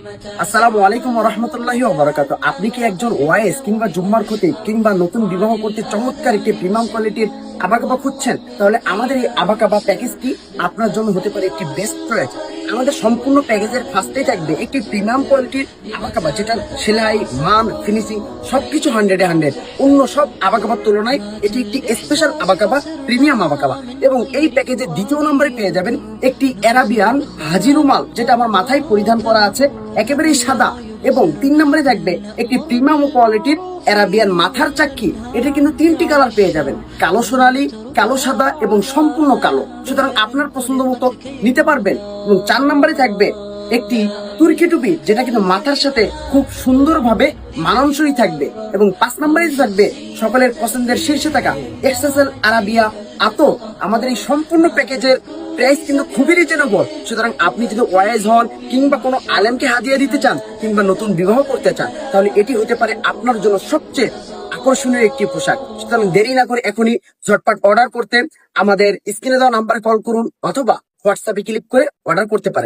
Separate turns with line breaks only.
আসসালামু আলাইকুম ওয়া রাহমাতুল্লাহি ওয়া বারাকাতুহু। আপনি কি একজন ওয়াইস কিংবা জুম্মার খতিব কিংবা নতুন বিবাহ করতে চমৎকার একটি প্রিমিয়াম কোয়ালিটির আবাকাবা খুঁজছেন? তাহলে আমাদের এই আবাকাবা প্যাকেজটি আপনার জন্য হতে পারে একটি বেস্ট চয়েস। আমাদের সম্পূর্ণ প্যাকেজের ফার্স্টেই থাকবে একটি প্রিমিয়াম কোয়ালিটির আবাকাবা, যেটা সেলাই, মান, ফিনিশিং সবকিছু 100-এ 100। অন্য সব আবাকাবার তুলনায় এটি একটি স্পেশাল আবাকাবা, প্রিমিয়াম আবাকাবা। এবং এই প্যাকেজের দ্বিতীয় নম্বরে পেয়ে যাবেন একটি অ্যারাবিয়ান হাজি রুমাল, যেটা আমার মাথায় পরিধান করা আছে, একেবারেই সাদা। এবং 3 নম্বরে থাকবে একটি প্রিমিয়াম কোয়ালিটির অ্যারাবিয়ান মাথার চাক্কি। এটা কিন্তু 3টি কালার পেয়ে যাবেন, কালো সোনালী, কালো সাদা এবং সম্পূর্ণ কালো। সুতরাং আপনার পছন্দ মতো নিতে পারবেন। এবং 4 নম্বরে থাকবে একটি তুর্কি টুপি, যেটা কিন্তু মাথার সাথে খুব সুন্দরভাবে মানানসই থাকবে। এবং 5 নম্বরে থাকবে সকলের পছন্দের শীর্ষে থাকা এক্সেসেল আরাবিয়া আতো। আমাদের এই সম্পূর্ণ প্যাকেজের প্রাইস কিন্তু খুবই রিজনেবল। সুতরাং আপনি যদি ওয়াইজ হন কিংবা কোনো আলেমকে হাদিয়া দিতে চান কিংবা নতুন বিবাহ করতে চান, তাহলে এটি হতে পারে আপনার জন্য সবচেয়ে আকর্ষণীয় একটি পোশাক। সুতরাং দেরি না করে এখনই ঝটপট অর্ডার করতে আমাদের স্ক্রিনে দেওয়া নাম্বারে কল করুন অথবা হোয়াটসঅ্যাপে ক্লিক করে অর্ডার করতে পারেন।